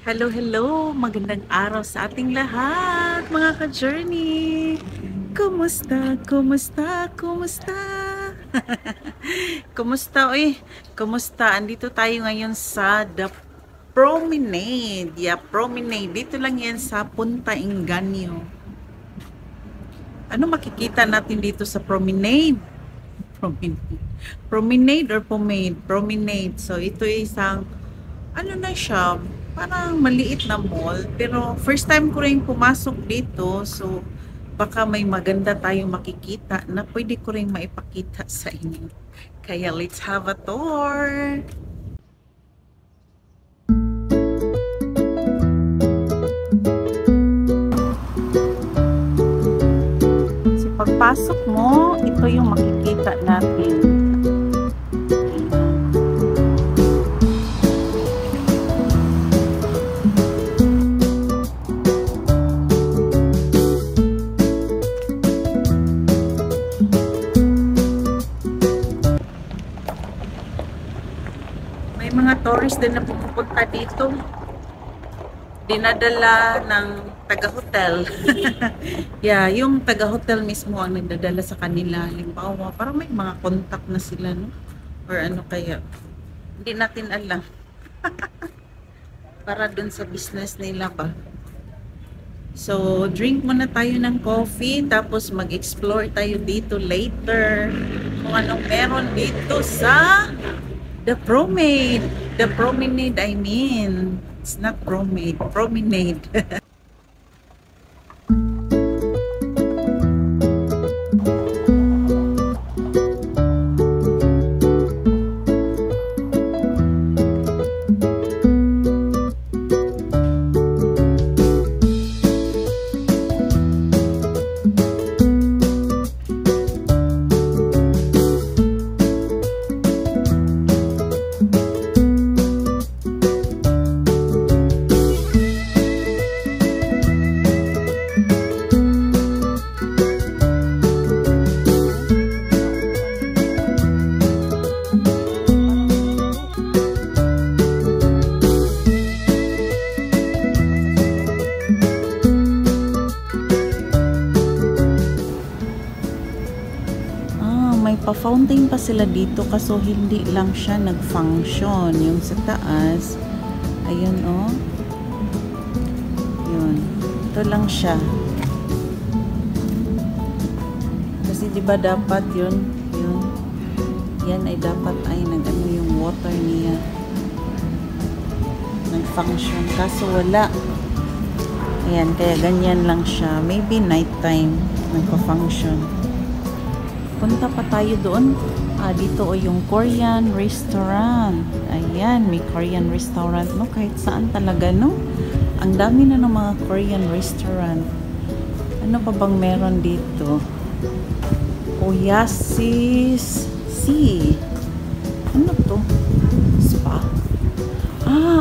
Hello, hello! Magandang araw sa ating lahat, mga ka-journey! Kumusta? Kumusta? Kumusta? Kumusta, uy? Kumusta? Andito tayo ngayon sa The Promenade. Yeah, Promenade. Dito lang yan sa Punta Inganyo. Ano makikita natin dito sa Promenade? Promenade. Promenade or pomade? Promenade. So, ito isang ano na siya, parang maliit na mall. Pero first time ko rin pumasok dito. So, baka may maganda tayong makikita na pwede ko rin maipakita sa inyo. Kaya let's have a tour! So, pagpasok mo, ito yung makikita natin. May mga tourist din na pupunta dito. Dinadala ng taga-hotel. Yeah, yung taga-hotel mismo ang nagdadala sa kanila. Halimbawa, parang may mga contact na sila, no? Or ano kaya. Hindi natin alam. Para dun sa business nila ba. So, drink muna tayo ng coffee, tapos mag-explore tayo dito later. Kung anong meron dito sa The Promenade. The Promenade, I mean. It's not Promenade. Promenade. May pa-fountain pa sila dito kaso hindi lang siya nag-function. Yung sa taas, ayun oh. Yun. Ito lang siya. Kasi di ba dapat yun, yan ay dapat ay nag-ano yung water niya. Nag-function. Kaso wala. Ayan, kaya ganyan lang siya. Maybe night time nagpa-function. Punta pa tayo doon. Dito o yung Korean restaurant. Ayan, may Korean restaurant, no? Kahit saan talaga, no? Ang dami na ng mga Korean restaurant. Ano pa bang meron dito? Oasis Sea. Ano to? Spa?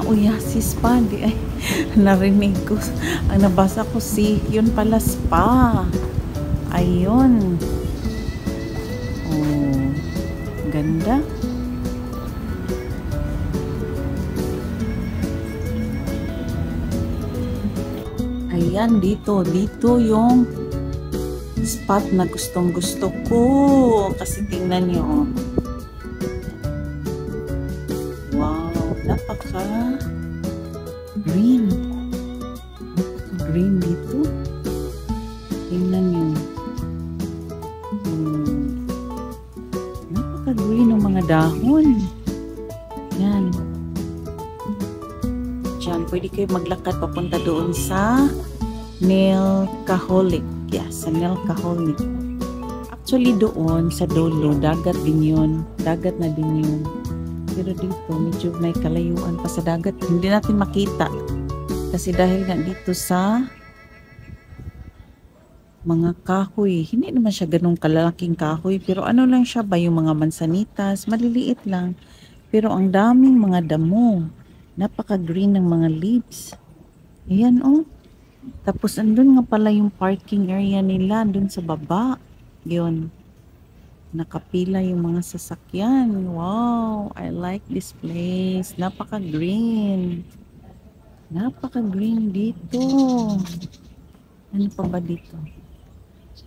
Oasis Spa. Di, ay, narinig ko. Ang nabasa ko si, yun pala spa. Ayun. Ganda. Ayan, dito yung spot na gustong gusto ko. Kasi tingnan nyo. Wow, napaka green. Green dito. Tingnan nyo. Green ng mga dahon. Yan. Diyan, pwede kayo maglakad papunta doon sa Nilkaholic. Yeah, sa Nilkaholic. Actually doon, sa dulo, dagat din yun. Dagat na din yun. Pero dito, medyo may kalayuan pa sa dagat. Hindi natin makita. Kasi dahil nga dito sa mga kahoy. Hindi naman siya ganun kalalaking kahoy. Pero ano lang siya ba? Yung mga mansanitas. Maliliit lang. Pero ang daming mga damo. Napaka-green ng mga leaves. Ayan oh. Tapos andun nga pala yung parking area nila. Andun sa baba. Yun. Nakapila yung mga sasakyan. Wow. I like this place. Napaka-green. Napaka-green dito. Ano pa ba dito?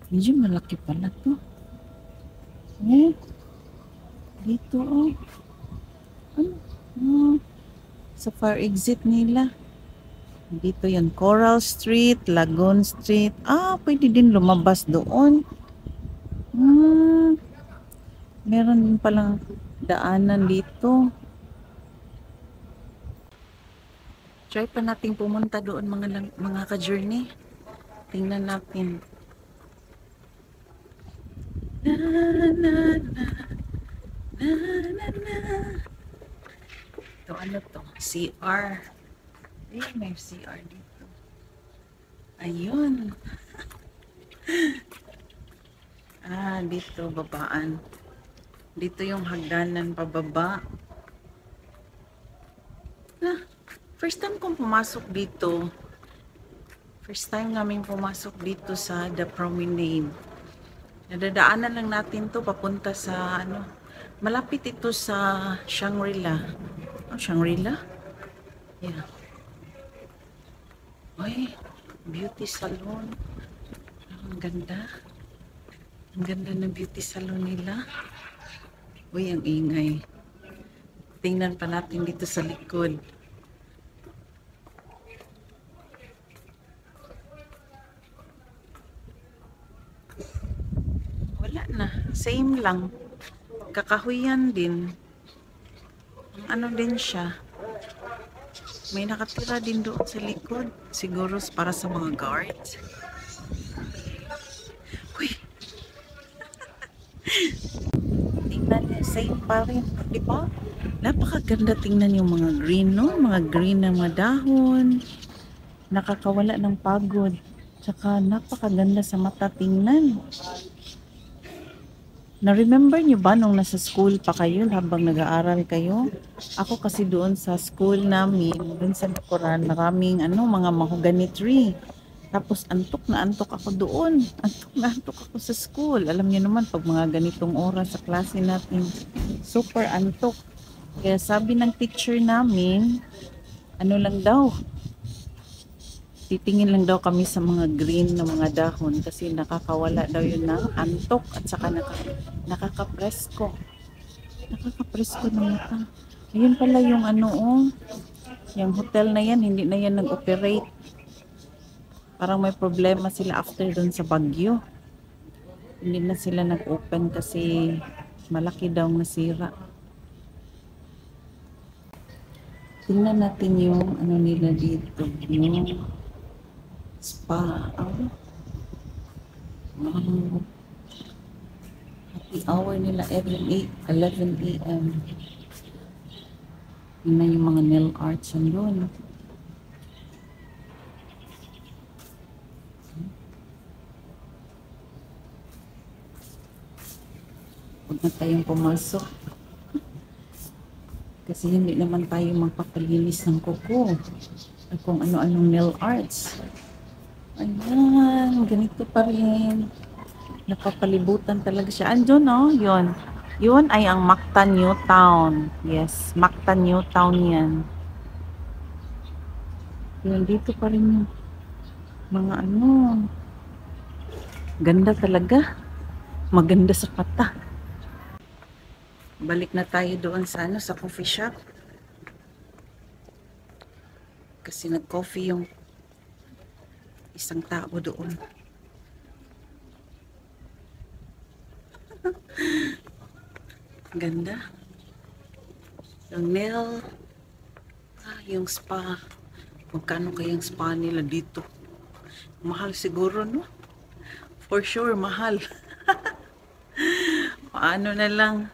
Medyo malaki pala to. Eh, dito oh. Ano? Ah, sa fire exit nila. Dito yan. Coral Street, Lagoon Street. Ah, pwede din lumabas doon. Hmm, meron din palang daanan dito. Try pa nating pumunta doon mga ka-journey. Tingnan natin. Na, na, na, na, na, na. Ito ano to? CR. Eh, may CR dito. Ayun. Ah, dito babaan. Dito yung hagdanan pababa. Ah, first time kong pumasok dito. First time namin pumasok dito sa The Promenade. Nadadaanan lang natin to papunta sa ano. Malapit ito sa Shangri-La. Oh, Shangri-La? Yeah. Ay, beauty salon. Ang ganda. Ang ganda ng beauty salon nila. Uy, ang ingay. Tingnan pa natin dito sa likod. Wala na. Same lang. Kakahuyan din. Ano din siya. May nakatira din doon sa likod. Siguro para sa mga guards. Uy! Tingnan niya. Same pa rin. Diba? Napakaganda tingnan yung mga green, no? Mga green na mga dahon. Nakakawala ng pagod. Tsaka napakaganda sa mata tingnan. Na-remember niyo ba nung nasa school pa kayo habang nag-aaral kayo? Ako kasi doon sa school namin, doon sa likuran, maraming mga mahogany tree. Tapos antok ako doon. Antok ako sa school. Alam niyo naman pag mga ganitong oras sa klase natin, super antok. Kaya sabi ng teacher namin, ano lang daw, titingin lang daw kami sa mga green na mga dahon kasi nakakawala daw yun ng antok at saka nakakapresko. Nakakapresko ng mata. Ayun pala yung yung hotel na yan, hindi na yan nag-operate. Parang may problema sila after dun sa bagyo. Hindi na sila nag-open kasi malaki daw nasira. Tingnan natin yung nila dito. Yung spa. Happy hour nila every 11 a.m. Yun na yung mga nail arts doon. Huwag na tayong pumasok. Kasi hindi naman tayo magpapalinis ng kuko. At kung ano-anong nail arts. Ayan, ganito pa rin. Napapalibutan talaga siya. Andun, no? Yun. Yun ay ang Mactan New Town. Yes, Mactan New Town yan. Yun, dito pa rin yung mga ganda talaga. Maganda sa mata. Balik na tayo doon sa sa coffee shop. Kasi nag-coffee yung isang tao doon. Ganda. Yung nail. Yung spa. Magkano kayang spa nila dito? Mahal siguro, no? For sure, mahal. Paano na lang.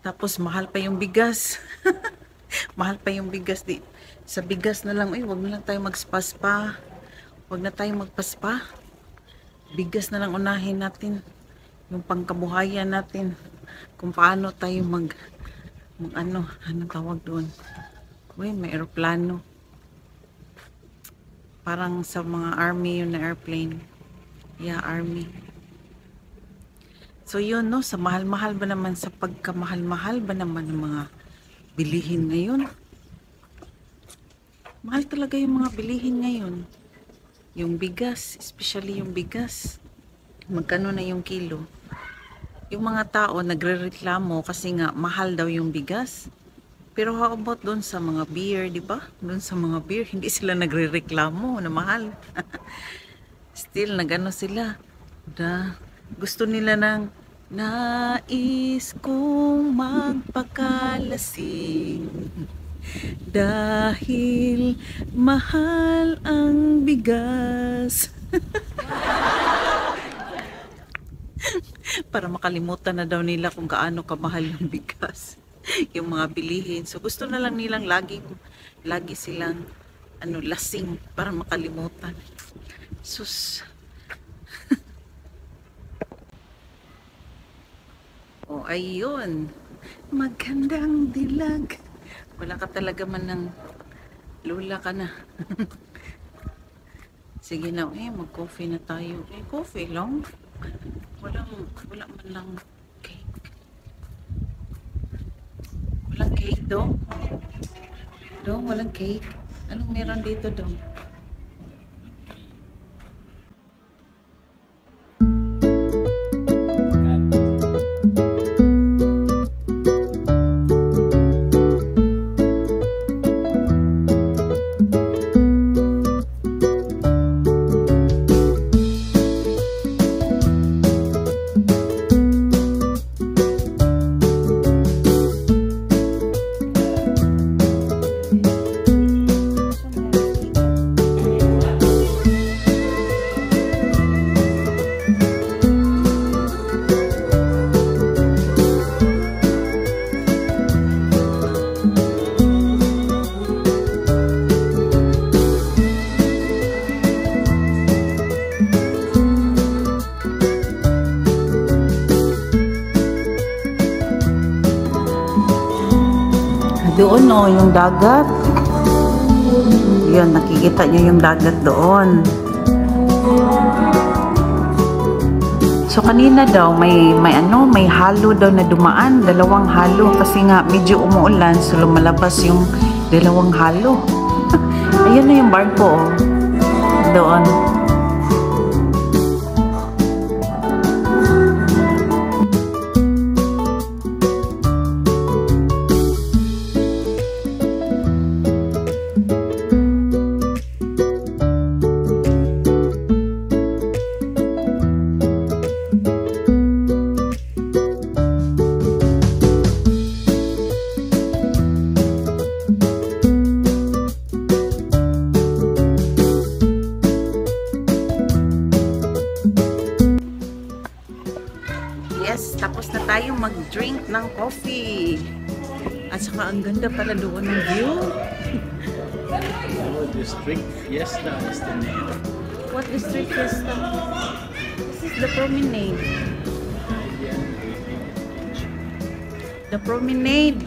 Tapos mahal pa yung bigas. Mahal pa yung bigas. Sa bigas na lang, wag na lang tayo mag-spa-spa. Wag na tayo magpa-spa. Bigas na lang unahin natin. Yung pangkabuhayan natin. Kung paano tayo anong tawag doon? Uy, may aeroplano. Parang sa mga army yun na airplane. Yeah, army. So yun, no, sa mahal-mahal ba naman, sa pagkamahal-mahal ba naman ng mga bilihin ngayon? Mahal talaga yung mga bilihin ngayon. Yung bigas, especially yung bigas. Magkano na yung kilo? Yung mga tao nagrereklamo kasi nga mahal daw yung bigas. Pero how about doon sa mga beer, di ba? Doon sa mga beer, hindi sila nagrereklamo na mahal. Still, nagano sila. Gusto nila ng nais kong magpakalasing dahil mahal ang bigas. Para makalimutan na daw nila kung gaano kamahal yung bigas. Yung mga bilihin. So gusto na lang nilang lagi silang lasing para makalimutan. Sus. Oh, ayun. Magandang dilag. Wala ka talaga man ng lula ka na. Sige na, mag-coffee na tayo. Coffee lang. Wala man lang cake. Walang cake, Dong? Dong, walang cake. Anong meron dito, Dong? Doon yung dagat. Yan, nakikita nyo yung dagat doon. So kanina daw may halo daw na dumaan, dalawang halo kasi nga medyo umuulan, so lumalabas yung dalawang halo. Ayun na yung barko doon. Yes, tapos na tayo mag-drink ng coffee. At saka ang ganda pala doon ng view. District Fiesta is the name. What District Fiesta? This is the promenade. The promenade.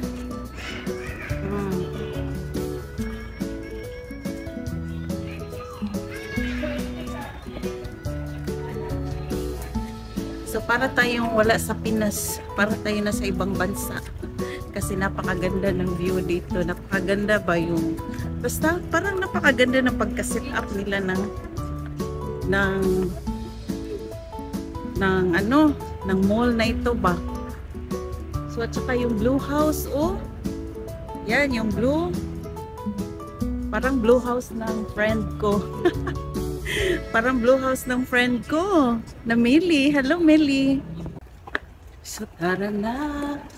So para tayong wala sa Pinas, para tayo na sa ibang bansa. Kasi napakaganda ng view dito. Napakaganda ba yung basta parang napakaganda ng pagka-set up nila ng mall na ito ba. So at saka yung blue house, yan yung blue. Parang blue house ng friend ko. Parang blue house ng friend ko na Millie. Hello, Millie. So, tara na.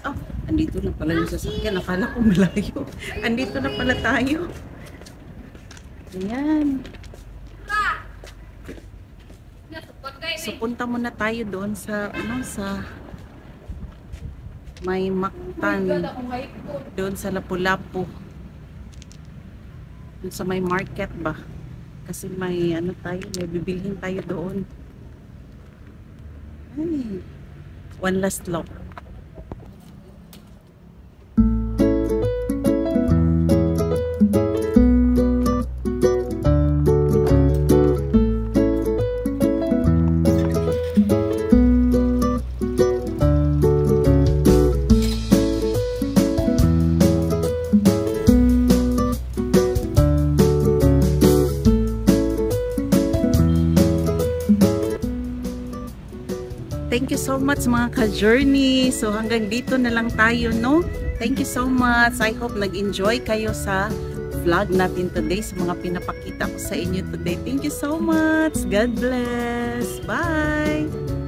Oh, andito na pala yung sasakyan. Akala ko malayo. Andito na pala tayo. Ayan. So, punta muna tayo doon sa, sa may Mactan. Doon sa Lapu-Lapu. Doon sa may market ba? Kasi may may bibilhin tayo doon. Ay, one last look. thank you so much mga ka-journey. So hanggang dito na lang tayo, no? Thank you so much. I hope nag-enjoy kayo sa vlog natin today, sa mga pinapakita ko sa inyo today. Thank you so much. God bless. Bye!